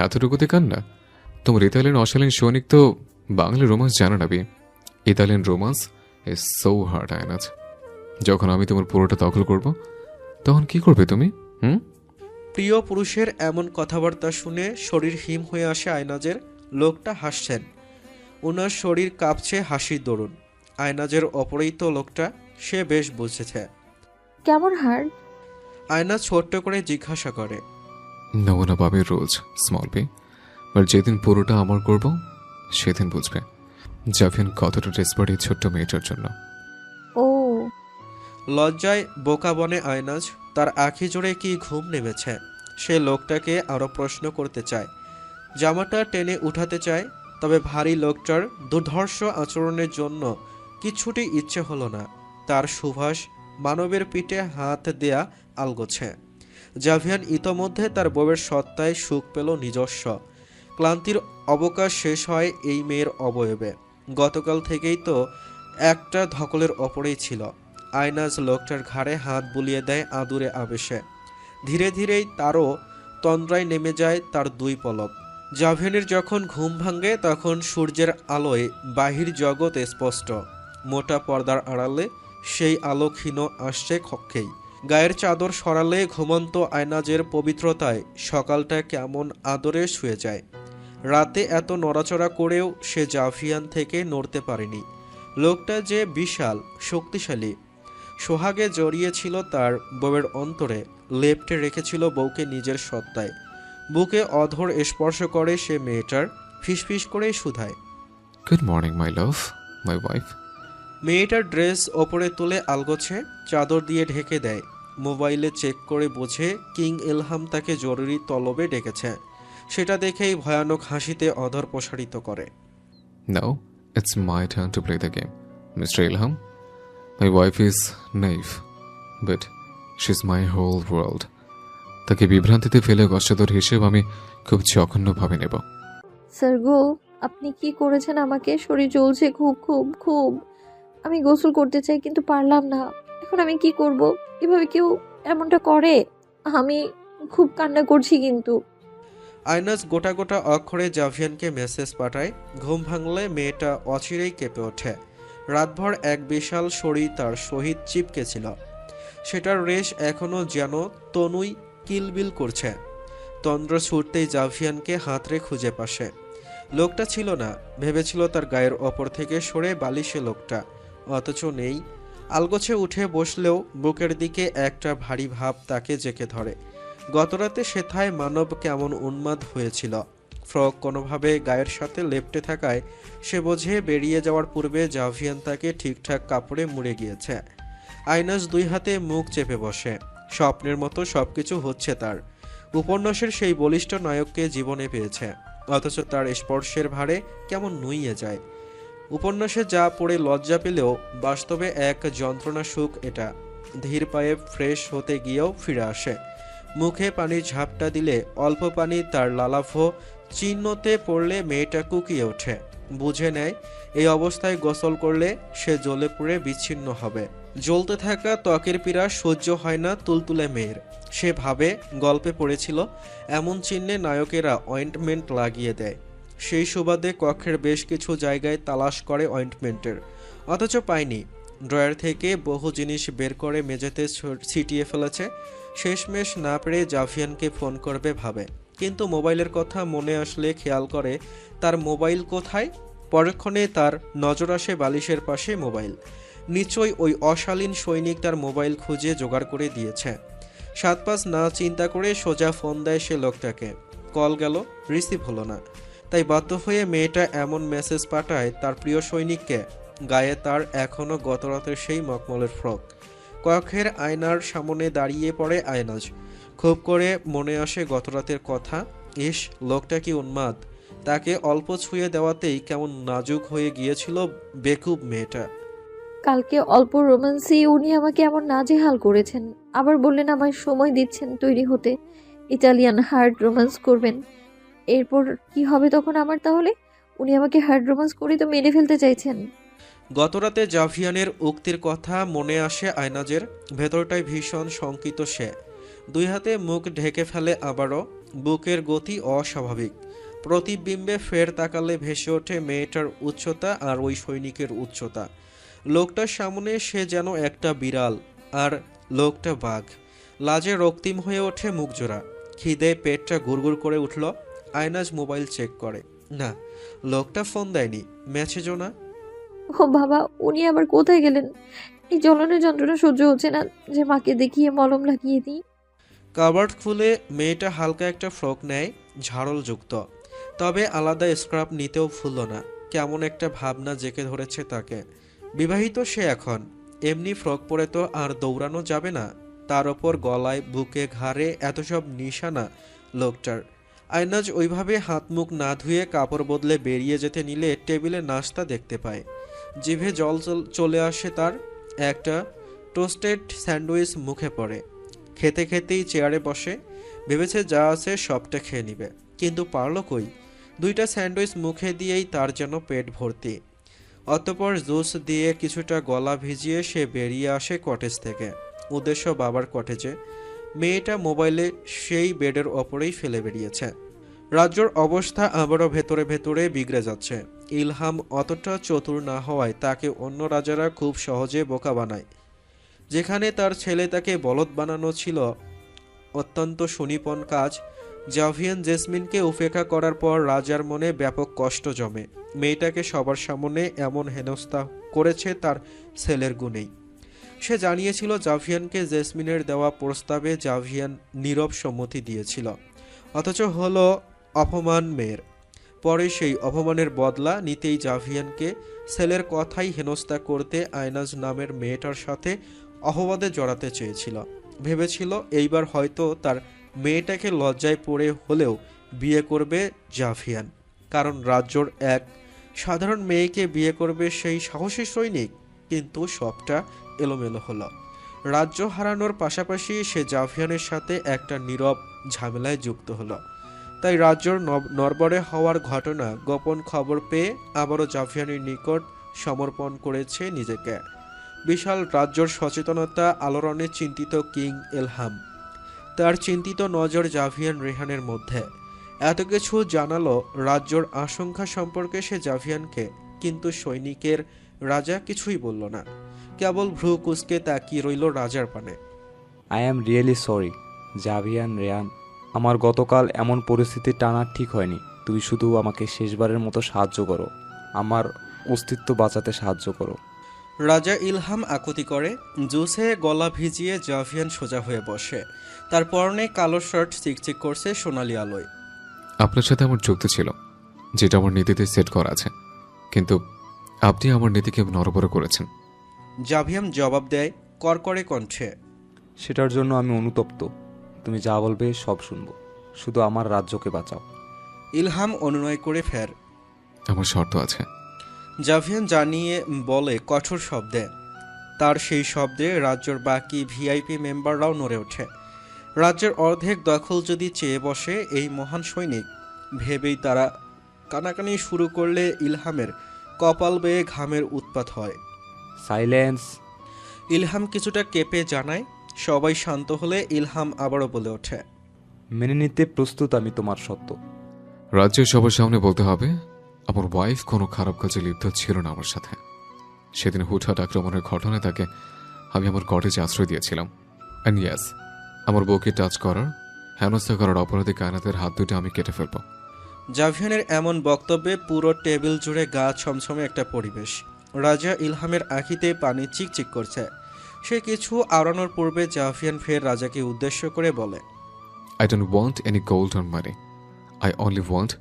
এতটুকুতে কান্না? তোমার ইতালিয়ান অশালীন সৈনিক তো বাংলা রোমান্স জানে না বিয়ে। Italian romance is so hard Aynaz. যখন আমি তোমার পুরোটা দখল করব তখন কি করবে তুমি? প্রিয় পুরুষের এমন কথাবার্তা শুনে শরীর হিম হয়ে আসে আয়নাজের। লোকটা হাসছেন, ওনার শরীর কাঁপছে হাসির দরুন। আয়নাজের অপরিচিত লোকটা, সে বেশ বুঝেছে। কেমন হার্ড? আয়নাজ ছোট্ট করে জিজ্ঞাসা করে। নেবো না পাবে রোজ স্মল বি, বাট যেদিন পুরোটা আমার করব সেদিন বুঝবে জাভিয়ান কতটা ডেসপার্ট এই ছোট্ট মেয়েটার জন্য। ও, লজ্জায় বোকা বনে আয়নাজ। তার আঁখি জোড়ে কি ঘুম নেমেছে। সে লোকটাকে আরও প্রশ্ন করতে চায়, জামাটা টেনে উঠাতে চায়, তবে ভারী লোকটার দুর্ধর্ষ আচরণের জন্য কিছুটি ইচ্ছে হলো না। তার সুভাষ মানবের পিঠে হাত দেয়া আলগোছে। জাভিয়ান ইতোমধ্যে তার বউয়ের সত্তায় সুখ পেল নিজস্ব। ক্লান্তির অবকাশ শেষ হয় এই মেয়ের অবয়বে। গতকাল থেকেই তো একটা ধকলের ওপরেই ছিল। আয়নাজ লোকটার ঘাড়ে হাত বুলিয়ে দেয় আদুরে আবেশে। ধীরে ধীরেই তারও তন্দ্রায় নেমে যায় তার দুই পলক। জাভিয়ানের যখন ঘুম ভাঙে তখন সূর্যের আলোয় বাহির জগৎ স্পষ্ট। মোটা পর্দার আড়ালে সেই আলো ক্ষীণ আসছে কক্ষেই। গায়ের চাদর সরালে ঘুমন্ত আয়নাজের পবিত্রতায় সকালটা কেমন আদরে শুয়ে যায়। রাতে এত নড়াচড়া করেও সে জাভিয়ান থেকে নড়তে পারেনি। লোকটা যে বিশাল শক্তিশালী। সোহাগে জড়িয়েছিল তার বউয়ের অন্তরে, লেপ্টে রেখেছিল বউকে নিজের সত্তায়। বুকে অধর স্পর্শ করে সে মেয়েটার, ফিসফিস করে শুধায়, good morning my love, my wife. মেয়েটার ড্রেস ওপরে তুলে আলগোছে, চাদর দিয়ে ঢেকে দেয়। মোবাইলে চেক করে বোঝে কিং ইলহাম তাকে জরুরি তলবে ডেকেছে। সেটা দেখেই ভয়ানক হাসিতে অধর প্রসারিত করে। Now it's my turn to play the game mister Ilham. My wife is naive, but she is my whole world. তাকে বিভ্রান্তিতে ফেলে কষ্টদর হিসেব আমি খুব জঘন্যভাবে নেব। স্যার গো, আপনি কি করেছেন আমাকে? শরীর জ্বলছে খুব খুব খুব। আমি গোসল করতে চাই কিন্তু পারলাম না। এখন আমি কি করব? এভাবে কেউ এমনটা করে? আমি খুব কান্না করছি কিন্তু। আয়নাজ গোটা গোটা অক্ষরে জাভিয়ানকে মেসেজ পাঠায়। ঘুম ভাঙলে মেয়েটা অচিরেই কেঁপে ওঠে। রাতভর এক বিশাল শরীর তার সহিত চিপকে ছিল। সেটার রেশ এখনও যেন তনুই কিলবিল করছে। তন্দ্র ছুটতেই জাভিয়ানকে হাতড়ে খুঁজে পাশে। লোকটা ছিল না, ভেবেছিল তার গায়ের ওপর থেকে সরে বালিশে লোকটা, অথচ নেই। আলগোছে উঠে বসলেও বুকের দিকে একটা ভারী ভাব তাকে জেঁকে ধরে। গতরাতে সেথায় মানব কেমন উন্মাদ হয়েছিল। ফ্রক কোনোভাবে গায়ের সাথে লেপ্টে থাকায় সে বোঝে বেরিয়ে যাওয়ার পূর্বে জাভিয়ান তাকে ঠিকঠাক কাপড়ে মুড়ে গিয়েছে। আয়নাজ দুই হাতে মুখ চেপে বসে। স্বপ্নের মতো সবকিছু হচ্ছে তার। উপন্যাসের সেই বলিষ্ঠ নায়ককে জীবনে পেয়েছে, অথচ তার স্পর্শের ভারে কেমন নুইয়ে যায়। উপন্যাসে যা পড়ে লজ্জা পেলেও বাস্তবে এক যন্ত্রণা সুখ এটা। ধীর পায়ে ফ্রেশ হতে গিয়েও ফিরে আসে। মুখে পানির ঝাপটা দিলে অল্প পানি তার লালাভ চিহ্নতে পড়লে মেয়েটা কুকিয়ে ওঠে। বুঝে নেয় এই অবস্থায় গোসল করলে সে জ্বলে পুড়ে বিচ্ছিন্ন হবে। জ্বলতে থাকা ত্বকের পীড়া সহ্য হয় না তুলতুলে মেয়ের। সে ভাবে গল্পে পড়েছিল এমন চিহ্নে নায়কেরা অয়েন্টমেন্ট লাগিয়ে দেয়। সেই সুবাদে কক্ষের বেশ কিছু জায়গায় তালাশ করে অয়েন্টমেন্টের, অথচ পায়নি। ড্রয়ার থেকে বহু জিনিস বের করে মেঝেতে ছিটিয়ে ফেলেছে। শেষমেশ না পেরে জাভিয়ানকে ফোন করবে ভাবে, কিন্তু মোবাইলের কথা মনে আসলে খেয়াল করে তার মোবাইল কোথায়। পরক্ষণে তার নজর আসে বালিশের পাশে মোবাইল। নিশ্চয়ই ওই অশালীন সৈনিক তার মোবাইল খুঁজে জোগাড় করে দিয়েছে। সাত পাঁচ না চিন্তা করে সোজা ফোন দেয় সে লোকটাকে। কল গেল, রিসিভ হলো না। তাই বাধ্য হয়ে মেয়েটা এমন মেসেজ পাঠায় তার প্রিয় সৈনিককে। গায়ে তার এখনও গতরাতের সেই মখমলের ফ্রক। কক্ষের আয়নার সামনে দাঁড়িয়ে পড়ে আয়নাজ। খুব করে মনে আসে গতরাতের কথা। ইস, লোকটা কি উন্মাদ! তাকে অল্প ছুঁয়ে দেওয়াতেই কেমন নাজুক হয়ে গিয়েছিল বেকুব মেয়েটা। কালকে অল্প রোমান্সই উনি আমাকে এমন নাজেহাল করেছেন। আবার বললেন আমায় সময় দিচ্ছেন তৈরি হতে, ইটালিয়ান হার্ড রোমান্স করবেন। এরপর কি হবে তখন আমার? তাহলে উনি আমাকে হার্ড রোমান্স করে তো মেরে ফেলতে চাইছেন। গতরাতে জাভিয়ানের উক্তির কথা মনে আসে আয়নাজের। ভেতরটায় ভীষণ শঙ্কিত সে। দুই হাতে মুখ ঢেকে ফেলে আবারও। বুকের গতি অস্বাভাবিক। প্রতিবিম্বে ফের তাকালে ভেসে ওঠে মেয়েটার উচ্চতা আর ওই সৈনিকের উচ্চতা। লোকটার সামনে সে যেন একটা বিড়াল, আর লোকটা বাঘ। লাজে রক্তিম হয়ে ওঠে মুখজোড়া। খিদে পেটটা গুড়গুড় করে উঠল। আয়নাজ মোবাইল চেক করে। না, লোকটা ফোন দেয়নি, মেসেজও না। ও বাবা, উনি আবার কোথায় গেলেন? এই জ্বলনের যন্ত্রণা সহ্য হচ্ছে না, যে মাকে দেখিয়ে মলম লাগিয়ে দিই। কাবার্ড খুলে মেয়েটা হালকা একটা ফ্রক নেয়, ঝাড়লযুক্ত। তবে আলাদা স্ক্রাব নিতেও ভুলল না। কেমন একটা ভাবনা জেঁকে ধরেছে তাকে। বিবাহিত সে এখন, এমনি ফ্রক পরে তো আর দৌড়ানো যাবে না। তার ওপর গলায়, বুকে, ঘাড়ে এত সব নিশানা লোকটার। আয়নাজ ওইভাবে হাত মুখ না ধুয়ে কাপড় বদলে বেরিয়ে যেতে নিলে টেবিলে নাস্তা দেখতে পায়। জিভে জল চলে আসে তার। একটা টোস্টেড স্যান্ডউইচ মুখে পড়ে। খেতে খেতেই চেয়ারে বসে। ভেবেছে যা আছে সবটা খেয়ে নিবে, কিন্তু পারল কই। দুইটা স্যান্ডউইচ মুখে দিয়েই তার যেন পেট ভর্তি। অতঃপর জুস দিয়ে কিছুটা গলা ভিজিয়ে সে বেরিয়ে আসে কটেজ থেকে। উদ্দেশ্য বাবার কটেজে। মেয়েটা মোবাইলে সেই বেডের ওপরেই ফেলে বেরিয়েছে। রাজ্যর অবস্থা আবারও ভেতরে ভেতরে বিগড়ে যাচ্ছে। ইলহাম অতটা চতুর না হওয়ায় তাকে অন্য রাজারা খুব সহজে বোকা বানায়। যেখানে তার ছেলে তাকে বলদ বানানো ছিল অত্যন্ত সুনিপুণ কাজ, জাভিয়ান জেসমিনকে উপেক্ষা করার পর রাজার মনে ব্যাপক কষ্ট জমে। মেয়েটাকে সবার সামনে এমন হেনস্থা করেছে তার ছেলের গুণেই। সে জানিয়েছিল জাভিয়ানকে জেসমিনের দেওয়া প্রস্তাবে জাভিয়ান নীরব সম্মতি দিয়েছিল, অথচ হলো অপমান মেয়ের। পরে সেই অপমানের বদলা নিতেই জাভিয়ানকে ছেলের কথাই হেনস্থা করতে আয়নাজ নামের মেয়েটার সাথে অপবাদে জড়াতে চেয়েছিল। ভেবেছিল এইবার হয়তো তার মেয়েটাকে লজ্জায় পড়ে হলেও বিয়ে করবে জাভিয়ান, কারণ রাজ্যর এক সাধারণ মেয়েকে বিয়ে করবে সেই সাহসী সৈনিক। কিন্তু সবটা এলোমেলো হলো। রাজ্য হারানোর পাশাপাশি সে জাভিয়ানের সাথে একটা নীরব ঝামেলায় যুক্ত হলো। তাই রাজ্যর নড়বড়ে হওয়ার ঘটনা গোপন খবর পেয়ে আবারও জাভিয়ানের নিকট সমর্পণ করেছে নিজেকে। বিশাল রাজ্যর সচেতনতা আলোড়নে চিন্তিত কিং এলহাম। তার চিন্তিত নজর জাভিয়ান রেহানের মধ্যে। এত কিছু জানালো রাজ্যর আশঙ্কা সম্পর্কে সে জাভিয়ানকে, কিন্তু সৈনিকের রাজা কিছুই বলল না। কেবল ভ্রু কুঁচকে তাকিয়ে রইল রাজার পানে। I am really sorry Javian Reyan, আমার গতকাল এমন পরিস্থিতি টানা ঠিক হয়নি। তুমি শুধু আমাকে শেষবারের মতো সাহায্য করো, আমার অস্তিত্ব বাঁচাতে সাহায্য করো। রাজা ইলহাম আকুতি করে। জুসে গলা ভিজিয়ে জাভিয়ান সোজা হয়ে বসে। তার পরনে কালো শার্ট চিকচিক করছে সোনালি আলোয়। আপনার সাথে আমার চুক্তি ছিল, যেটা আমার নীতিতে সেট করা আছে, কিন্তু আপনি আমার নীতিকে নড়বড় করেছেন। জাভিয়ান জবাব দেয় করকরে কণ্ঠে। সেটার জন্য আমি অনুতপ্ত। তুমি যা বলবে সব শুনবো, শুধু আমার রাজ্যকে বাঁচাও। ইলহাম অনুনয় করে ফের। আমার শর্ত আছে। জাভিয়ান জানিয়ে বলে কঠোর শব্দে। তার সেই শব্দে রাজ্যের বাকি ভিআইপি মেম্বাররাও নড়ে ওঠে। রাজ্যের অর্ধেক দখল যদি চেয়ে বসে এই মহান সৈনিক, ভেবেই তারা কানাকানি শুরু করলে ইলহামের কপাল বেয়ে ঘামের উৎপাত হয়। সাইলেন্স। ইলহাম কিছুটা কেঁপে জানায়। সবাই শান্ত হলে ইলহাম আবারও বলে ওঠে, মেনে নিতে প্রস্তুত আমি তোমার সত্য। রাজ্যের সবার সামনে বলতে হবে আমার ওয়াইফ কোনো খারাপ কাজে লিপ্ত ছিল না আমার সাথে। সেদিন হুটহাট আক্রমণের ঘটনায় তাকে আমি আমার কটেজে আশ্রয় দিয়েছিলাম। অ্যান্ড ইয়েস, আমার বউকে টাচ করার, হেনস্থা করার অপরাধী কায়নাতের হাত দুটো আমি কেটে ফেলব। জাভিয়ানের এমন বক্তব্যে পুরো টেবিল জুড়ে গা ছমছমে একটা পরিবেশ। রাজা ইলহামের আঁখিতে পানি চিকচিক করছে। সে কিছু আওড়ানোর পূর্বে জাভিয়ান ফের রাজাকে উদ্দেশ্য করে বলে, I don't want any gold or money. I only want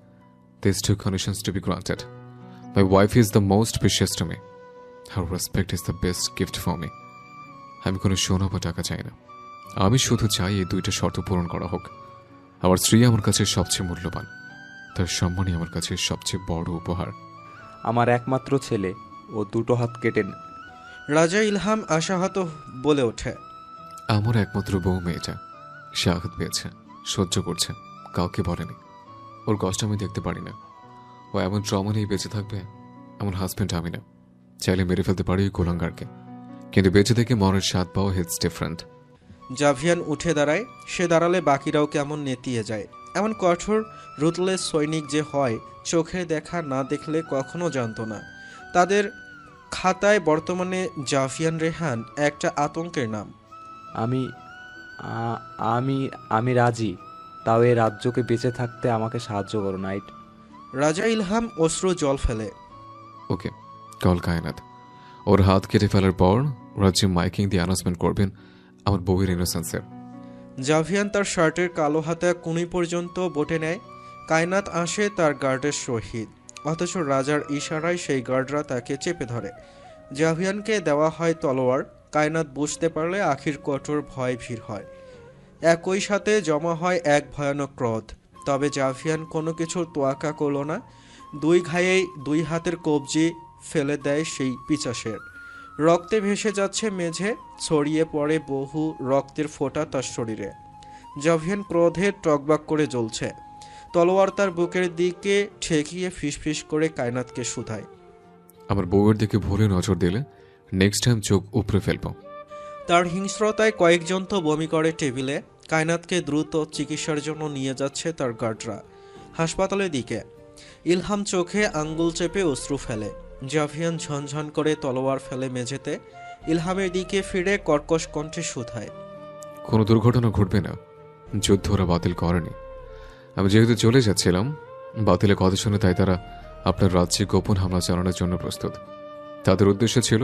these two conditions to be granted. My wife is the most precious to me. Her respect is the best gift for me. আমি কোনো সোনা বা টাকা চাই না। আমি শুধু চাই এই দুইটা শর্ত পূরণ করা হোক। আমার স্ত্রী আমার কাছে সবচেয়ে মূল্যবান, তার সম্মানই আমার কাছে সবচেয়ে বড় উপহার। আমার একমাত্র ছেলে, ও দুটো হাত কেটে রাজা ইলহাম আশাহত বলে ওঠে, আমার একমাত্র বউ মেয়েটা, সে আঘাত পেয়েছে, সহ্য করছে, কাউকে বলেনি। ওর কষ্ট আমি দেখতে পারি না। ও এমন ট্রমা নিয়ে বেঁচে থাকবে, এমন হাজব্যান্ড আমি না। চাইলে মেরে ফেলতে পারি ওই গোলাঙ্গারকে, কিন্তু বেঁচে থেকে মনের স্বাদ পাওয়া হিটস ডিফারেন্ট। জাভিয়ান উঠে দাঁড়ায়। সে দাঁড়ালে বাকিরাও কেমন নেতিয়ে যায়। এমন কঠোর রুথলেস সৈনিক যে হয় চোখে দেখা না দেখলে কখনো জানতো না। তাদের খাতায় বর্তমানে জাভিয়ান রেহান একটা আতঙ্কের নাম। আমি আমি আমি রাজি, তাও এই রাজ্যকে বেঁচে থাকতে আমাকে সাহায্য করো নাইট। রাজা ইলহাম অশ্রু জল ফেলে। ওকে, কল কায়নাত। ওর হাত কেটে ফেলার পর রাজ্যে মাইকিং দিয়ে অ্যানাউন্সমেন্ট করবেন আমার বউয়ের ইনোসেন্সের। জাভিয়ান তার শার্টের কালো হাতা কুনি পর্যন্ত বটে নেয়। কায়নাত আসে তার গার্ডের সহিত, অথচ রাজার ইশারায় সেই গার্ডরা তাকে চেপে ধরে। জাভিয়ানকে দেওয়া হয় তলোয়ার। কায়নাত বুঝতে পারলে আখির কঠোর ভয় ভিড় হয়। একই সাথে জমা হয় এক ভয়ানক ক্রোধ। তবে জাভিয়ান কোনো কিছুর তোয়াক্কা করল না। দুই ঘায়েই দুই হাতের কবজি ফেলে দেয় সেই পিচাসের। রক্তে ভেসে যাচ্ছে মেঝে, ছড়িয়ে পড়ে বহু রক্তের ফোঁটা তার শরীরে। জাভিয়ান ক্রোধে টকবাক করে জ্বলছে। তলোয়ার তার বুকের দিকে ঠেকিয়ে ফিসফিস করে কায়নাতকে শুধায়। আমার বউয়ের দিকে ভুলে নজর দিলে নেক্সট টাইম চোখ উপড়ে ফেলবো। তার হিংস্রতায় কয়েকজন তো বমি করে টেবিলে। কায়নাতকে দ্রুত চিকিৎসার জন্য নিয়ে যাচ্ছে তার গার্ডরা হাসপাতালের দিকে। ইলহাম চোখে আঙ্গুল চেপে অশ্রু ফেলে। জাভিয়ান ঝনঝন করে তলোয়ার ফেলে মেঝেতে। ইলহামের দিকে ফিরে কর্কশ কণ্ঠে শুধায়। কোনো দুর্ঘটনা ঘটবে না, যুদ্ধ ওরা বাতিল করেনি। আমি যেহেতু চলে যাচ্ছিলাম, বাতিলের কথা শুনে তাই তারা আপনার রাজ্যে গোপন হামলা চালানোর জন্য প্রস্তুত। তাদের উদ্দেশ্য ছিল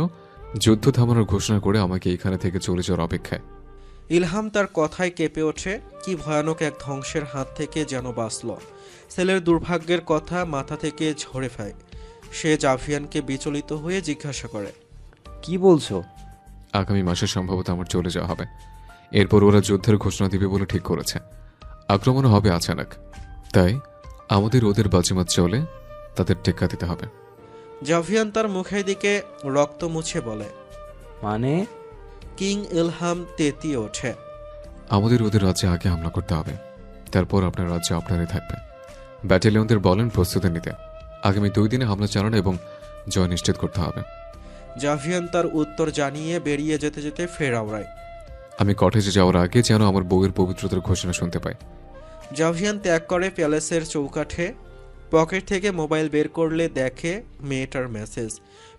যুদ্ধ থামানোর ঘোষণা করে আমাকে এখানে থেকে চলে যাওয়ার অপেক্ষায়। ইলহাম তার কথায় কেঁপে ওঠে। কি ভয়ানক এক ধ্বংসের হাত থেকে যেন বাঁচল। ছেলের দুর্ভাগ্যের কথা মাথা থেকে ঝরে ফেলে। সে জাভিয়ানকে বিচলিত হয়ে জিজ্ঞাসা করে। কি বলছো? আগামী মাসে সম্ভবত আমার চলে যাওয়া হবে। এরপর ওরা যুদ্ধের ঘোষণা দিবে বলে ঠিক করেছে। আক্রমণ হবে আচানক, তাই আমাদের ওদের বাজিমাত চলে তাদের টেক্কা দিতে হবে। জাভিয়ান তার মুখের দিকে রক্ত মুছে বলে। মানে? কিং ইলহাম তেতিয়ে ওঠে। আমাদের ওদের রাজ্যে আগে হামলা করতে হবে, তারপর আপনার রাজ্যে আপনারই থাকবে। ব্যাটালিয়নদের বলেন প্রস্তুতি নিতে। আগামী 2 দিনে হামলা চালানো এবং জয় নিশ্চিত করতে হবে। জাভিয়ান তার উত্তর জানিয়ে বেরিয়ে যেতে যেতে ফের আওড়ায়। আমি কটেজে যাওয়ার আগে যেন আমার বউয়ের পবিত্রতার ঘোষণা শুনতে পাই। জাভিয়ান ত্যাগ করে প্যালেসের চৌকাঠে। পকেট থেকে মোবাইল বের করলে দেখে মেয়েটার মেসেজ।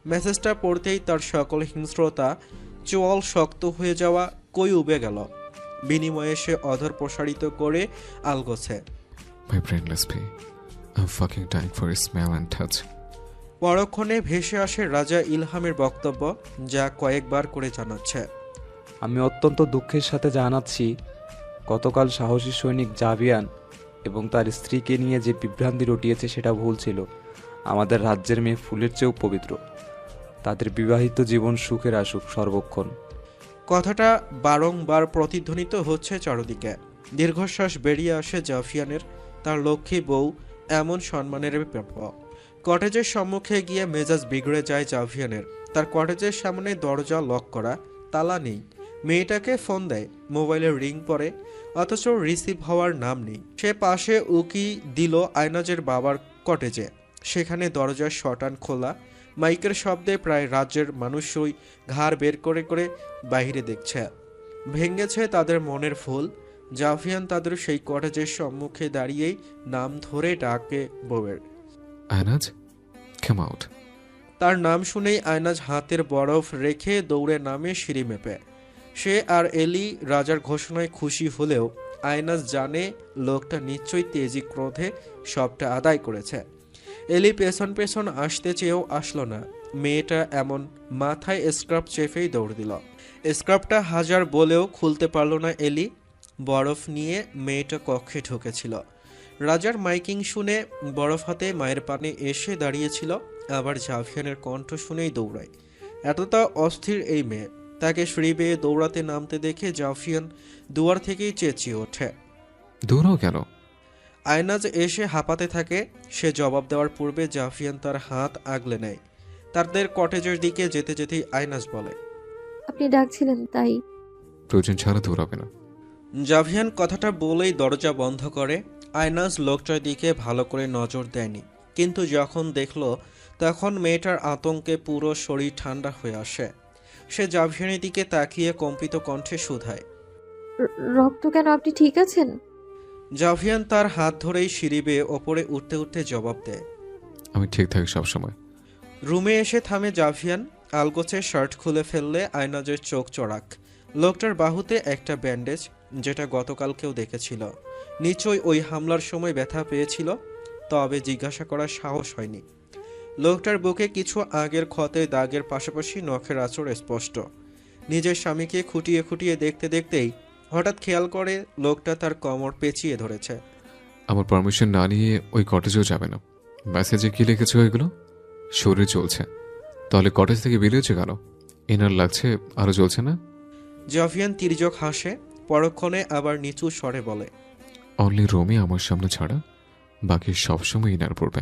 মেসেজটা পড়তেই তার সকল হিংস্রতা চোয়াল শক্ত হয়ে যাওয়া কই উবে গেল। বিনিময়ে সে অধর প্রসারিত করে আলগোছে। My brainless pea. I'm fucking dying for his smell and touch. পরক্ষণে ভেসে আসে রাজা ইলহামের বক্তব্য, যা কয়েকবার করে জানাচ্ছে। আমি অত্যন্ত দুঃখের সাথে জানাচ্ছি, গতকাল সাহসী সৈনিক জাভিয়ান এবং তার স্ত্রীকে নিয়ে যে বিভ্রান্তি রটিয়েছে সেটা ভুল ছিল। আমাদের রাজ্যের মেয়ে ফুলের চেয়েও পবিত্র। তাদের বিবাহিত জীবন সুখের আসুক সর্বক্ষণ। কথাটা বারংবার প্রতিধ্বনিত হচ্ছে চারদিকে। দীর্ঘশ্বাস বেরিয়ে আসে জাভিয়ানের। তার লক্ষ্মী বউ এমন সম্মানের ব্যাপক। কটেজের সম্মুখে গিয়ে মেজাজ বিগড়ে যায় জাভিয়ানের। তার কটেজের সামনে দরজা লক করা, তালা নেই। মেয়েটাকে ফোন দেয়, মোবাইলের রিং পড়ে, অথচ রিসিভ হওয়ার নাম নেই। সে পাশে উকি দিল আয়নাজের বাবার কটেজে। সেখানে দরজার শটান খোলা। মাইকের শব্দে প্রায় রাজ্যের মানুষই ঘাড় বের করে করে বাইরে দেখছে। ভেঙেছে তাদের মনের ফুল। জাভিয়ান তাদের সেই কটেজের সম্মুখে দাঁড়িয়েই নাম ধরে ডাকে বউয়ের। আয়নাজ, come out. তার নাম শুনেই আয়নাজ হাতের বরফ রেখে দৌড়ে নামে সিঁড়ি মেপে। সে আর এলি রাজার ঘোষণায় খুশি হলেও আয়নাজ জানে লোকটা নিশ্চয়ই তেজি ক্রোধে সবটা আদায় করেছে। এলি পেছন পেছন আসতে চেয়েও আসলো না। মেয়েটা এমন মাথায় স্ক্রাব চেপেই দৌড় দিল। স্ক্রাবটা হাজার বলেও খুলতে পারল না এলি। বরফ নিয়ে মেয়েটা কক্ষে ঢুকেছিল। রাজার মাইকিং শুনে বরফ হাতে মায়ের পানে এসে দাঁড়িয়েছিল। আবার জাভিয়ানের কণ্ঠ শুনেই দৌড়ায়। এতটা অস্থির এই মেয়ে। তাকে সিঁড়ি বেয়ে দৌড়াতে নামতে দেখে জাভিয়ান দুয়ার থেকেই চেঁচিয়ে ওঠে। দৌড়াও কেন? আয়নাজ এসে হাঁপাতে থাকে। সে জবাব দেওয়ার পূর্বে জাভিয়ান তার হাত আগলে নেয়। তাদের কটেজের দিকে যেতে যেতেই আয়নাজ বলে। আপনি ডাকছিলেন তাই। প্রয়োজন ছাড়া দৌড়াবে না। জাভিয়ান কথাটা বলেই দরজা বন্ধ করে। আয়নাজ লোকটার দিকে ভালো করে নজর দেয়নি, কিন্তু যখন দেখল তখন মেয়েটার আতঙ্কে পুরো শরীর ঠান্ডা হয়ে আসে। সে জাভিয়ানের দিকে তাকিয়ে কম্পিত কণ্ঠে শুধায়। রক্ত কেন? আপনি ঠিক আছেন? জাভিয়ান তার হাত ধরেই সিঁড়ি বেয়ে ওপরে উঠতে উঠতে জবাব দেয়। আমি ঠিক থাকি সবসময়। রুমে এসে থামে জাভিয়ান। আলগোছে শার্ট খুলে ফেললে আয়নাজের চোখ চড়াক। লোকটার বাহুতে একটা ব্যান্ডেজ, যেটা গতকাল কেউ দেখেছিল। নিশ্চয়ই ওই হামলার সময় ব্যথা পেয়েছিল, তবে জিজ্ঞাসা করার সাহস হয়নি। লোকটার বুকে কিছু আগের ক্ষতের দাগের পাশাপাশি নখের আঁচড় স্পষ্ট। নিজের স্বামীকে খুঁটিয়ে খুঁটিয়ে দেখতে দেখতেই হঠাৎ খেয়াল করে লোকটা তার কোমর পেঁচিয়ে ধরেছে। আমার পারমিশন না নিয়ে ওই কটেজেও যাবে না। মেসেজে কি লিখেছে ওইগুলো? শরীর চলছে, তাহলে কটেজ থেকে বেরিয়েছে কেন? এনার লাগছে আরো চলছে না? জাভিয়ান তির্যক হাসে, পরক্ষণে আবার নিচু স্বরে বলে, অনলি রোমে আমার সামনে ছাড়া বাকি সবসময় ইনার পড়বে।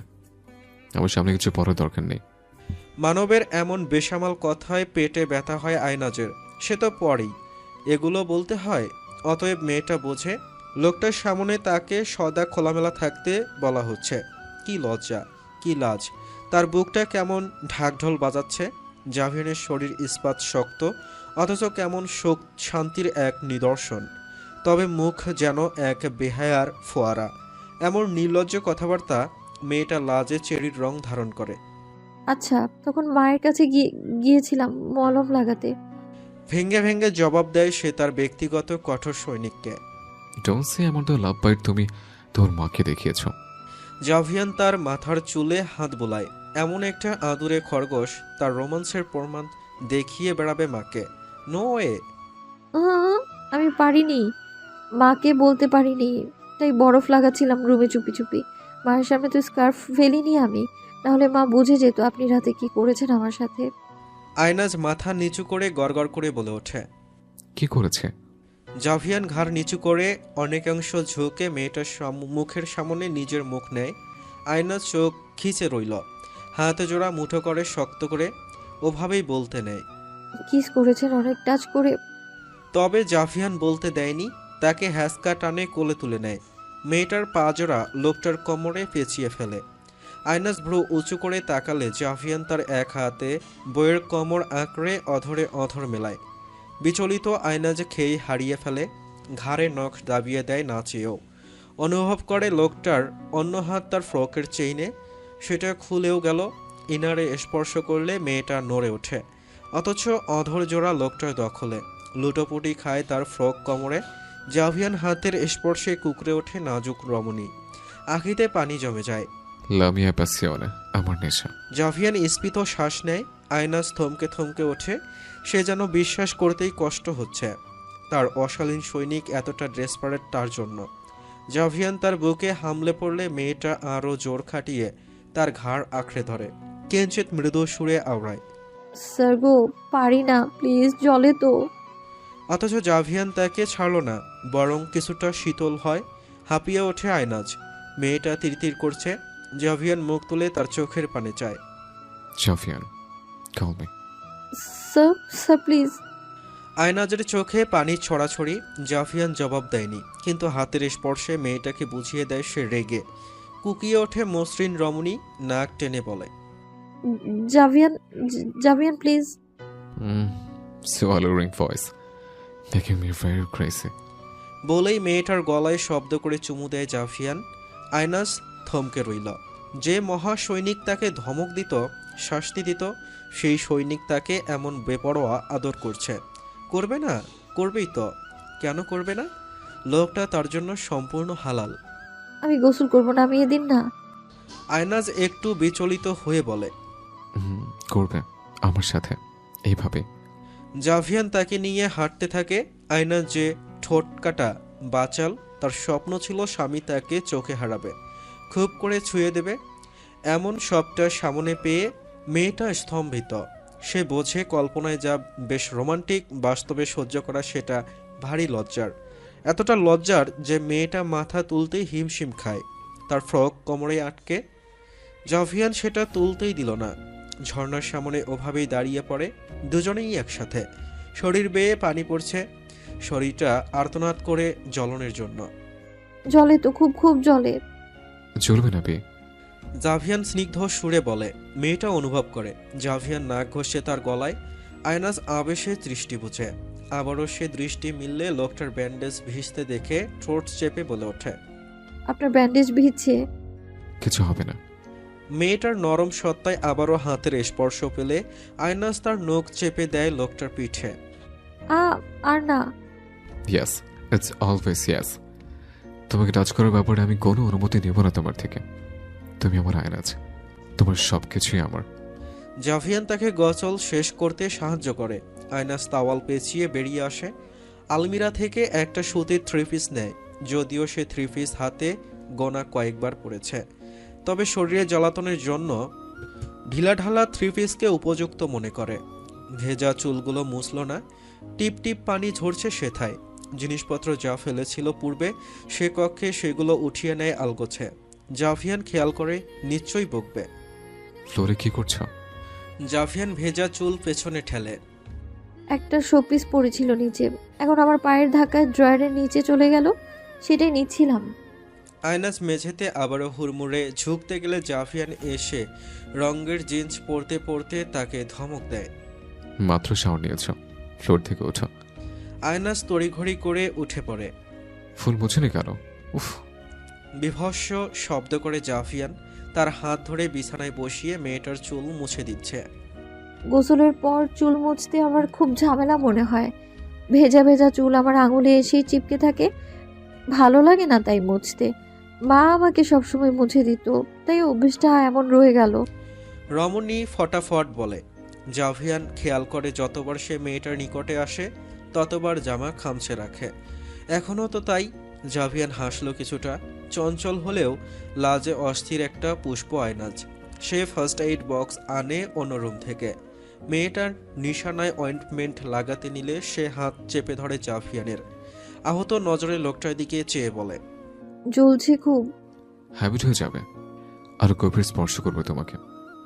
আমার সামনে কিছু পড়ার দরকার নেই। মানবের এমন বেসামাল কথায় পেটে ব্যথা হয় আয়নাজের। সে তো পরেই এগুলো বলতে হয়। অতএব মেয়েটা বোঝে লোকটার সামনে তাকে সদা খোলামেলা থাকতে বলা হচ্ছে। কি লজ্জা, কি লাজ! তার বুকটা কেমন ঢাকঢোল বাজাচ্ছে। জাভিয়ানের শরীর ইস্পাত শক্ত, অথচ কেমন শোক শান্তির এক নিদর্শন। তবে মুখ যেন এক বেহায়ার ফোয়ারা। এমন নির্লজ্জ কথাবার্তা মেয়েটা লাজে চেরির রং ধারণ করে। আচ্ছা, তখন মায়ের কাছে গিয়েছিলাম মলম লাগাতে। ভেঙ্গে ভেঙ্গে জবাব দেয় সে তার ব্যক্তিগত কঠোর সৈনিককে। ডোন্ট সে আমার তো লাভ বাইট তুমি তোর মাকে দেখিয়েছ। জাভিয়ান তার মাথার চুলে হাত বোলায়। এমন একটা আদুরে খরগোশ তার রোমান্সের প্রমাণ দেখিয়ে বেড়াবে মাকে? No way. আমি পারিনি, মাকে বলতে পারিনি, তাই বরফ লাগাচ্ছিলাম রুমে চুপি চুপি। মায়ের সামনে তো স্কার্ফ ফেলিনি আমি, নাহলে মা বুঝে যেত আপনি রাতে কি করেছেন আমার সাথে। আয়নাজ মাথা নিচু করে গড়গড় করে বলে ওঠে। কি করেছে? জাভিয়ান ঘাড় নিচু করে অনেকাংশ ঝুঁকে মেয়েটার মুখের সামনে নিজের মুখ নেয়। আয়নাজ চোখ খিচে রইল, হাতে জোড়া মুঠো করে শক্ত করে ওভাবেই বলতে নেয়। কিস করেছেন অনেক, টাচ করে। তবে জাভিয়ান বলতে দেয়নি। তাকে হ্যাসকা টানে কোলে তুলে নেয়। মেয়েটার পা জোড়া লোকটার কোমরে পেঁচিয়ে ফেলে। আয়নাজ ভ্রু উঁচু করে তাকালে জাভিয়ান তার এক হাতে বইয়ের কোমর আঁকড়ে অধরে অধর মেলায়। বিচলিত আয়নাজ খেয়ে হারিয়ে ফেলে, ঘাড়ে নখ দাবিয়ে দেয় না চেয়েও। অনুভব করে লোকটার অন্য হাত তার ফ্রকের চেইনে, সেটা খুলেও গেল। ইনারে স্পর্শ করলে মেয়েটা নড়ে ওঠে, অথচ অধর জোড়া লোকটার দখলে। লুটোপুটি খায় তার ফ্রক কোমরে। জাভিয়ান হাতের স্পর্শে কুকড়ে ওঠে নাজুক রমণী, আখিতে পানি জমে যায়। লামিয়া প্যাসিওনে, আমার নেশা। জাভিয়ান স্ফীত শ্বাস নেয়। আয়নাজ থমকে থমকে ওঠে। সে যেন বিশ্বাস করতেই কষ্ট হচ্ছে তার অশালীন সৈনিক এতটা ডেসপারেট তার জন্য। জাভিয়ান তার বুকে হামলে পড়লে মেয়েটা আরও জোর খাটিয়ে তার ঘাড় আঁকড়ে ধরে, কিঞ্চিত মৃদু সুরে আওড়ায়। স্যার গো, পারি না, প্লিজ, জলে তো। অথচ জাভিয়ান তাকে ছাড়ল না, বরং কিছুটা শীতল হয়। হাঁপিয়ে ওঠে আয়নাজ। মেয়েটা তিরতির করছে। জাভিয়ান মুখ তুলে তার চোখের পানে চায়। Javian, call me. Sir, sir please. আয়নাজের চোখে পানি ছড়াছড়ি। জাভিয়ান জবাব দেয়নি, কিন্তু হাতের স্পর্শে মেয়েটাকে বুঝিয়ে দেয় সে রেগে। কুকিয়ে ওঠে মসৃণ রমণী, নাক টেনে বলে, জাভিয়ান, জাভিয়ান please. So alluring voice, making me very crazy. বলেই মেয়েটার গলায় শব্দ করে চুমু দেয় জাভিয়ান। আয়নাজ থমকে রইল। যে মহা সৈনিক তাকে ধমক দিত, শাস্তি দিত, সেই সৈনিক তাকে এমন বেপরোয়া আদর করছে। করবে না? করবেই তো। কেন করবে না? লোকটা তার জন্য সম্পূর্ণ হালাল। আমি গোসল করবো না, আমি এদিন না। আয়নাজ একটু বিচলিত হয়ে বলে, করবে আমার সাথে এইভাবে। জাভিয়ান তাকে নিয়ে হাঁটতে থাকে। আয়নাজ যে ঠোঁট কাটা বাচাল, তার স্বপ্ন ছিল স্বামী তাকে চোখে হারাবে, খুব করে ছুঁয়ে দেবে। এমন সবটা সামনে পেয়ে মেয়েটা স্তম্ভিত। সে বোঝে কল্পনায় যা বেশ রোমান্টিক, বাস্তবে সহ্য করা সেটা ভারী লজ্জার। এতটা লজ্জার যে মেয়েটা মাথা তুলতেই হিমশিম খায়, তার ফ্রক কোমরে আটকে। জাভিয়ান সেটা তুলতেই দিল না। ঝর্ণার সামনে ওভাবেই দাঁড়িয়ে পড়ে, দুজনেই একসাথে। শরীর বেয়ে পানি পড়ছে, শরীরটা আর্তনাদ করে জ্বলনের জন্য। জলে তো, খুব খুব জলে। চলবে না বে। জাভিয়ান স্নিগ্ধ সুরে বলে। মেয়েটা অনুভব করে জাভিয়ান নাক ঘষে তার গলায়। আয়নাজ আবেশে দৃষ্টি বুঝে। আবারও সে দৃষ্টি মিললে লোকটার ব্যান্ডেজ ভিজতে দেখে ঠোঁট চেপে বলে ওঠে। আপনার ব্যান্ডেজ ভিজছে? কিছু হবে না। মেয়েটার নরম সত্তায় আবারও হাতের স্পর্শ পেলে আয়নাজ তার নখ চেপে দেয় লোকটার পিঠে। আর না। ইয়াস, ইটস অলওয়েজ ইয়াস। তোমাকে টাচ করার ব্যাপারে আমি কোনো অনুমতি নেব না তোমার থেকে। তুমি আমার আয়নাজ, তোমার সব কিছুই আমার। জাভিয়ান তাকে গজল শেষ করতে সাহায্য করে। আয়নাজ তাওয়াল পেঁচিয়ে বেরিয়ে আসে। আলমিরা থেকে একটা সুতির থ্রি পিস নেয়। যদিও সে থ্রি পিস হাতে গোনা কয়েকবার পড়েছে, তবে শরীরে জ্বালাতনের জন্য ঢিলাঢালা থ্রি পিসকে উপযুক্ত মনে করে। ভেজা চুলগুলো মুছল না, টিপ টিপ পানি ঝরছে সেথায়। জিনিসপত্র যা ফেলেছিল পূর্বে সে কক্ষে সেগুলো উঠিয়ে নেয় আলগোছে। জাভিয়ান খেয়াল করে নিশ্চয়ই বকবে। ফ্লোরে কি করছো? জাভিয়ান ভেজা চুল পেছনে ঠেলে। একটা শোপিস পড়েছিল নিচে, এখন আমার পায়ের ধাক্কায় ড্রয়ারের নিচে চলে গেল, সেটাই নিচ্ছিলাম। আয়নাজ মেঝেতে আবারও হুড়মুড়ে ঝুঁকতে গেলে জাভিয়ান এসে রঙের জিন্স পরতে পরতে তাকে ধমক দেয়। মাত্র শাওয়ার নিয়েছ, ফ্লোর থেকে ওঠো। আয়নাজ তড়িঘড়ি করে উঠে পড়ে। ফুল মুছেনি কেন? উফ। বিভৎস শব্দ করে জাভিয়ান তার হাত ধরে বিছানায় বসিয়ে মেয়েটার চুল মুছে দিচ্ছে। গোসলের পর চুল মুছতে আমার খুব ঝামেলা মনে হয়। ভেজা ভেজা চুল আমার আঙুলে এসেই চিপকে থাকে, ভালো লাগে না তাই মুছতে। মা আমাকে সবসময় মুছে দিত, তাই অভ্যেসটা এমন রয়ে গেল। রমণী ফটাফট বলে। জাভিয়ান খেয়াল করে যতবার সে মেয়েটার নিকটে আসে ততবার জামা খামছে রাখে। এখনও তো তাই। জাভিয়ান হাসলো কিছুটা, চঞ্চল হলেও লাজে অস্থির একটা পুষ্প আয়নাজ। সে ফার্স্ট এইড বক্স আনে অন্য রুম থেকে। মেয়েটার নিশানায় অয়েন্টমেন্ট লাগাতে নিলে সে হাত চেপে ধরে জাভিয়ানের। আহত নজরে লোকটার দিকে চেয়ে বলে, জ্বলছে খুব। হ্যাবিট হয়ে যাবে। আরো গভীর স্পর্শ করবে তোমাকে,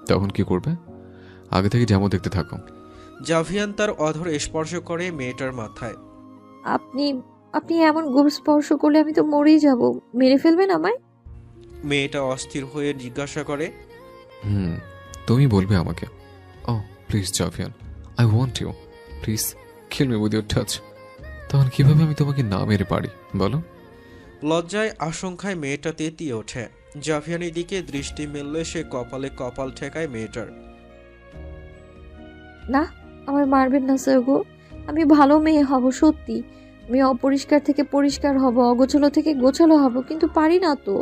তখন কি করবে? আগে থেকে যেমন দেখতে থাকো। জাভিয়ান তার অধর স্পর্শ করে মেয়েটার মাথায়। আপনি আপনি এমন গভীর স্পর্শ করলে আমি তো মরেই যাব। মেরে ফেলবেন আমায়? মেয়েটা অস্থির হয়ে জিজ্ঞাসা করে, তুমি বলবে আমাকে? Oh please Javian, I want you, please kill me with your touch. তখন কিভাবে আমি তোমাকে না মেরে পারি বলো? লজ্জায় আশঙ্কায় মেয়েটা তেতিয়ে ওঠে। জাভিয়ানের দিকে দৃষ্টি মেললে সে কপালে কপাল ঠেকায় মেয়েটার। না, আমায় মারবেন না স্যার গো। আমি ভালো মেয়ে হব সত্যি। আমি অপরিষ্কার থেকে পরিষ্কার হব, অগোছালো থেকে গোছালো হব, কিন্তু পারি না তো।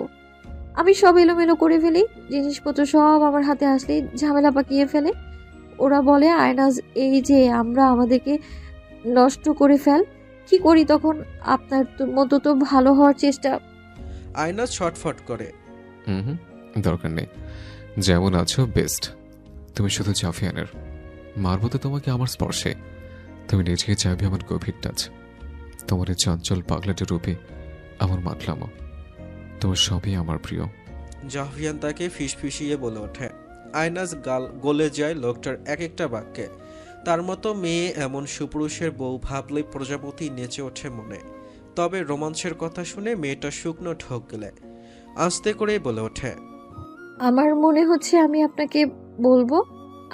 আমি সব এলোমেলো করে ফেলি, জিনিসপত্র সব আমার হাতে আসলেই ঝামেলা পাকিয়ে ফেলে। ওরা বলে আয়নাজ এই যে আমরা আমাদেরকে নষ্ট করে ফেল। কি করি তখন? আপনার মতো তো ভালো হওয়ার চেষ্টা। আয়নাজ ছটফট করে। হুম, দরকার নেই, যেমন আছো বেস্ট। তুমি শুধু জাভিয়ানের। মারবো তো তোমাকে আমার স্পর্শে। তুমি নিজেকে চাইবে আমার গভীর টাচ। তোমার এই চঞ্চল পাগলাটে রূপে আমার মাতলামো, তোমার সবই আমার প্রিয়। জাভিয়ান তাকে ফিসফিসিয়ে বলে ওঠে। আয়নাজ গাল গলে যায় লোকটার এক একটা বাক্যে। তার মতো মেয়ে এমন সুপুরুষের বউ ভাবলে প্রজাপতি নেচে ওঠে মনে। তবে রোমাঞ্চের কথা শুনে মেয়েটা শুকনো ঢোক গেলে আস্তে করে বলে ওঠে, আমার মনে হচ্ছে আমি আপনাকে বলবো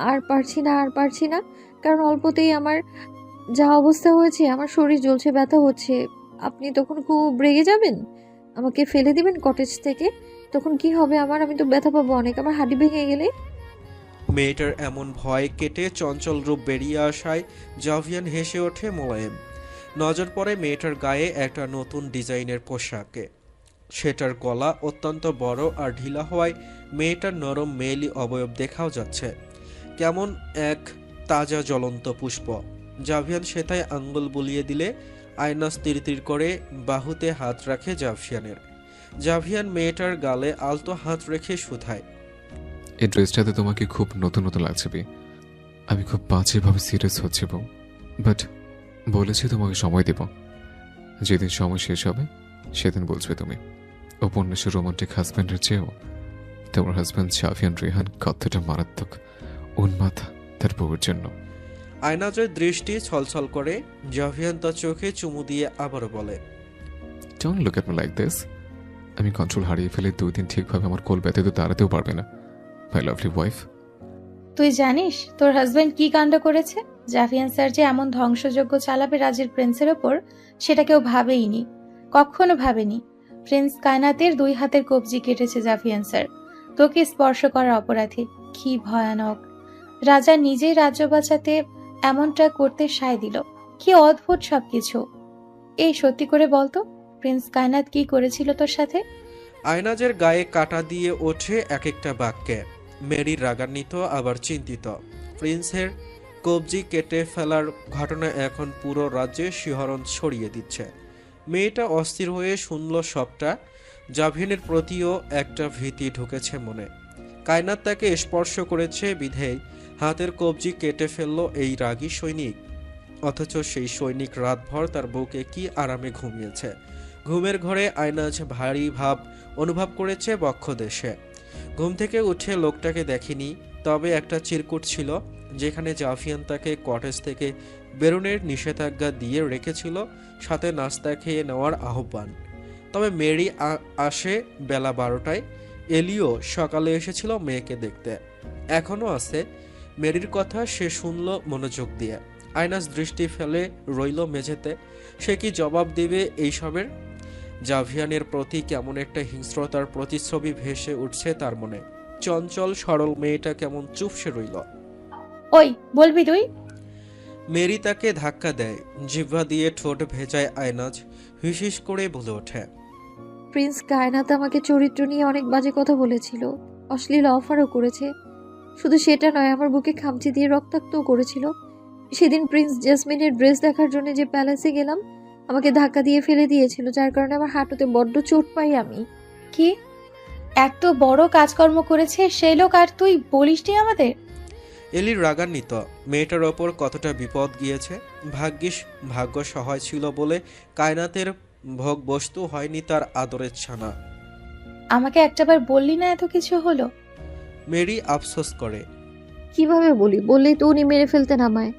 আর পারছি না, আর পারছি না। কারণ অল্পতেই আমার যা অবস্থা হয়েছে, আমার শরীর জ্বলছে, ব্যথা হচ্ছে। আপনি তখন খুব রেগে যাবেন, আমাকে ফেলে দিবেন কটেজ থেকে। তখন কি হবে আমার? আমি তো ব্যথা পাবো অনেক, আমার হাঁটু ভেঙে গেলে। মেয়েটার এমন ভয় কেটে চঞ্চল রূপ বেরিয়ে আসায় জাভিয়ান হেসে ওঠে মোলায়েম। নজর পড়ে মেয়েটার গায়ে একটা নতুন ডিজাইনের পোশাকে। সেটার গলা অত্যন্ত বড় আর ঢিলা হওয়ায় মেয়েটার নরম মেয়েলি অবয়ব দেখাও যাচ্ছে। কেমন এক তাজা জ্বলন্ত পুষ্প। জাভিয়ান সেটায় আঙ্গুল বুলিয়ে দিলে আয়নাজ তীর করে বাহুতে হাত রাখে জাভিয়ানের। জাভিয়ান মেয়েটার গালে আলতো হাত রেখে শুধায়, এই ড্রেসটাতে তোমাকে খুব নতুন নতুন লাগছে বি। আমি খুব বাজেভাবে সিরিয়াস হচ্ছে বউ, বাট বলেছি তোমাকে সময় দেব। যেদিন সময় শেষ হবে সেদিন বলবে তুমি। উপন্যাসের রোমান্টিক হাজব্যান্ডের চেয়েও তোমার হাজব্যান্ড জাভিয়ান রেহান কতটা মারাত্মক উন্মাদ তার বউয়ের জন্য। আয়নাজের দৃষ্টি ছলছল করে। জাভিয়ান তার চোখে চুমু দিয়ে আবারও বলে, don't look at me like this. আমি কন্ট্রোল হারিয়ে ফেলে 2 দিন ঠিকভাবে আমার কোল ব্যথিত দাঁড়াতেও পারবে না মাই লাভলি ওয়াইফ। তুই জানিস তোর হাজবেন্ড কি কাণ্ড করেছে? জাভিয়ান স্যার যে এমন ধ্বংসযজ্ঞ চালাবে রাজের প্রিন্সের ওপর, সেটা কেউ ভাবেইনি, কখনো ভাবেনি। প্রিন্স কায়নাতের 2 হাতের কবজি কেটেছে জাভিয়ান স্যার, তোকে স্পর্শ করার অপরাধী। কি ভয়ানক! রাজা নিজেই রাজ্য বাঁচাতে এমনটা করতে সায় দিল। কি অদ্ভুত সবকিছু। এই সত্যি করে বলতো, প্রিন্স কায়নাত কি করেছিল তোর সাথে? আয়নাজের গায়ে কাটা দিয়ে ওঠে এক একটা বাক্যে। মেরি রাগান্বিত আবার চিন্তিত। প্রিন্সের কবজি কেটে ফেলার ঘটনা এখন পুরো রাজ্যে শিহরণ ছড়িয়ে দিচ্ছে। মেয়েটা অস্থির হয়ে শুনল সবটা। জাভিয়ানের প্রতিও একটা ভীতি ঢুকেছে মনে। কায়নাত তাকে স্পর্শ করেছে বিধেয় হাতের কবজি কেটে ফেলল এই রাগী সৈনিক। অথচ সেই সৈনিক রাতভর তার বুকে কি আরামে ঘুমিয়েছে। ঘুমের ঘরে আয়নাজ ভারী ভাব অনুভব করেছে বক্ষদেশে। ঘুম থেকে উঠে লোকটাকে দেখেনি, তবে একটা চিরকুট ছিল যেখানে জাভিয়ান তাকে কটেজ থেকে বেরোনের নিষেধাজ্ঞা দিয়ে রেখেছিল, সাথে নাস্তা খেয়ে নেওয়ার আহ্বান। তবে মেরি আসে বেলা 12টায়। এলিও সকালে এসেছিল মেয়েকে দেখতে, এখনও আছে। মেরির কথা সে শুনল মনোযোগ দিয়ে। আয়নাজ দৃষ্টি ফেলে রইল মেঝেতে। সে কি জবাব দেবে এইসবের? জাভিয়ানের প্রতি কেমন একটা হিংস্রতার প্রতিচ্ছবি ভেসে উঠছে তার মনে। চঞ্চল সরল মেয়েটা কেমন চুপসে রইল। ওই বলবি তুই? মেরি তাকে ধাক্কা দেয়। জিহ্বা দিয়ে ঠোঁট ভেজায় আয়নাজ। হিসিস করে বলে ওঠে, প্রিন্স কায়নাত আমাকে চরিত্র নিয়ে অনেক বাজে কথা বলেছিল, অশ্লীল অফারও করেছে। শুধু সেটা নয়, আমার বুকে খামচি দিয়ে রক্তাক্তও করেছিল। সেদিন প্রিন্স জেসমিনের ড্রেস দেখার জন্য যে প্যালেসে গেলাম, আমাকে ধাক্কা দিয়ে ফেলে দিয়েছিল, যার কারণে আমার হাঁটুতে বড্ড চোট পাই আমি। কি এত বড় কাজকর্ম করেছে সেই লোক, আর তুই বলিসনি আমাদের? এলি রাগান্বিত। মেয়েটার ওপর কতটা বিপদ গিয়েছে। ভাগ্যিস ভাগ্য সহায় ছিল বলে কায়নাতের ভোগ বস্তু হয়নি তার আদরের ছানা। আমাকে একটাবার বললি না এত কিছু হলো? মেরি আফসোস করে। কিভাবে বলি? বললেই তো উনি মেরে ফেলতেন আমায়।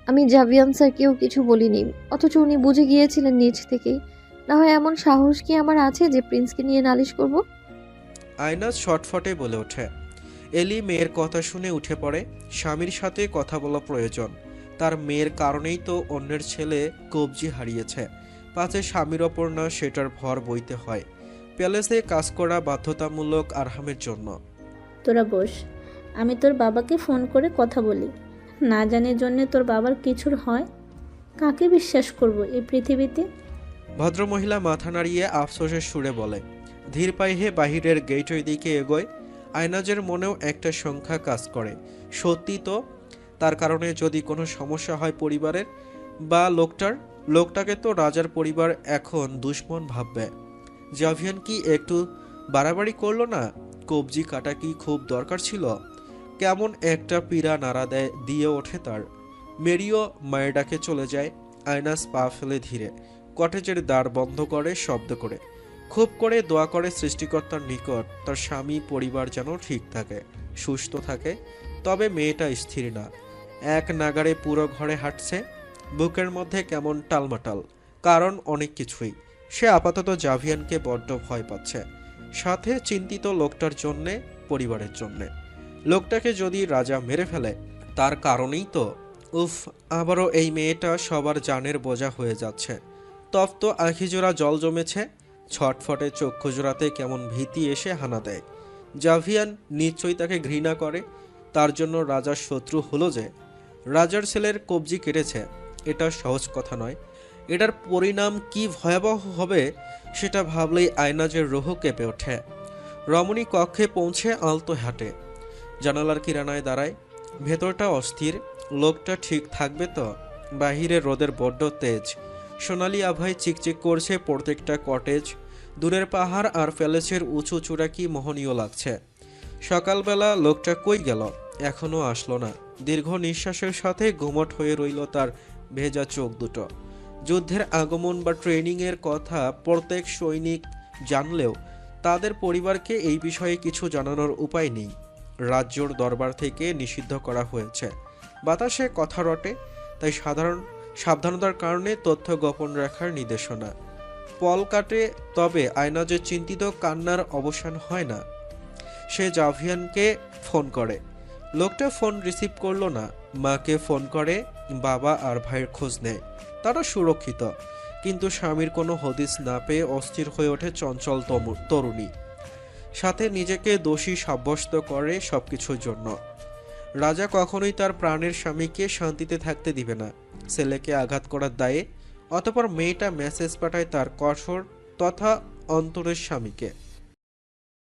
আমি জাভিয়ান স্যারকেও কিছু বলিনি, অথচ উনি বুঝে গিয়েছিলেন নিজ থেকেই। না হয় এমন সাহস কি আমার আছে যে প্রিন্সকে নিয়ে নালিশ করব? আয়নাজ শটফটে বলে ওঠে। এলি মেয়ের কথা শুনে উঠে পড়ে। স্বামীর সাথে কথা বলা প্রয়োজন। তার মেয়ের কারণেই তো অন্যের ছেলে কবজি হারিয়েছে, পাছে স্বামীর ওপর না সেটার ভর বইতে হয়। প্যালেসে কাজ করা বাধ্যতামূলক আরহামের জন্য। তোরা বস, আমি তোর বাবাকে ফোন করে কথা বলি। না জানের জন্যে তোর বাবার কিছুর হয়, কাকে বিশ্বাস করব এই পৃথিবীতে? ভদ্রমহিলা মাথা নাড়িয়ে আফসোসের সুরে বলে। ধীর পায়ে বাহিরের গেটের দিকে এগোয়। আয়নাজের মনেও একটা সংখ্যা কাজ করে। সত্যি তো, তার কারণে যদি কোনো সমস্যা হয় পরিবারের বা লোকটাকে তো রাজার পরিবার এখন দুশ্মন ভাববে। জাভিয়ান কি একটু বাড়াবাড়ি করলো না? কবজি কাটা কি খুব দরকার ছিল? কেমন একটা পীড়া নাড়া দিয়ে ওঠে তার। মেরিও মায়ের ডাকে চলে যায়। আয়নাজ পা ফেলে ধীরে কটেজের দ্বার বন্ধ করে শব্দ করে খুব করে দোয়া করে সৃষ্টিকর্তার নিকট তার স্বামী পরিবার যেন ঠিক থাকে, সুস্থ থাকে। তবে মেয়েটা স্থির না। এক নাগাড়ে পুরো ঘরে হাঁটছে, বুকের মধ্যে কেমন টালমাটাল। কারণ অনেক কিছুই। সে আপাতত জাভিয়ানকে বড্ড ভয় পাচ্ছে, সাথে চিন্তিত লোকটার জন্যে, পরিবারের জন্যে। লোকটাকে যদি রাজা মেরে ফেলে তার কারণেই তো। উফ, আবারও এই মেয়েটা সবার জানের বোঝা হয়ে যাচ্ছে। তপ্ত আখিজোড়া জল জমেছে। ছটফটে চক্ষু জোড়াতে কেমন ভীতি এসে হানা দেয়। জাভিয়ান নিশ্চয়ই তাকে ঘৃণা করে। তার জন্য রাজার শত্রু হলো যে। রাজার ছেলের কবজি কেটেছে, এটা সহজ কথা নয়। এটার পরিণাম কি ভয়াবহ হবে সেটা ভাবলেই আয়নাজের রুহ কেঁপে ওঠে। রমণী কক্ষে পৌঁছে আলতো হাঁটে, জানালার কিরানায় দাঁড়ায়। ভেতরটা অস্থির। লোকটা ঠিক থাকবে তো? বাহিরে রোদের বড্ড তেজ। সোনালি আভায় চিকচিক করছে প্রত্যেকটা কটেজ। দূরের পাহাড় আর প্যালেসের উঁচু চূড়া কি মোহনীয় লাগছে। সকালবেলা লোকটা কই গেল? এখনো আসলো না। দীর্ঘ নিঃশ্বাসের সাথে ঘুমট হয়ে রইল তার ভেজা চোখ দুটো। যুদ্ধের আগমন বা ট্রেনিংয়ের কথা প্রত্যেক সৈনিক জানলেও তাদের পরিবারকে এই বিষয়ে কিছু জানানোর উপায় নেই। রাজ্যর দরবার থেকে নিষিদ্ধ করা হয়েছে। বাতাসে কথা রটে, তাই সাবধানতার কারণে তথ্য গোপন রাখার নির্দেশনা। পল কাটে, তবে আয়নাজের চিন্তিত কান্নার অবসান হয় না। সে জাভিয়ানকে ফোন করে। লোকটা ফোন রিসিভ করলো না। মাকে ফোন করে, বাবা আর ভাইয়ের খোঁজ নেয়। তারা সুরক্ষিত, কিন্তু স্বামীর কোনো হদিস না পেয়ে অস্থির হয়ে ওঠে চঞ্চল তরুণী। সাথে নিজেকে দোষী সাব্যস্ত করে সবকিছুর জন্য। রাজা কখনোই তার প্রাণের স্বামীকে শান্তিতে থাকতে দিবে না, ছেলেকে আঘাত করার দায়ে। অতঃপর মেয়েটা মেসেজ পাঠায় তার কঠোর তথা অন্তরের স্বামীকে।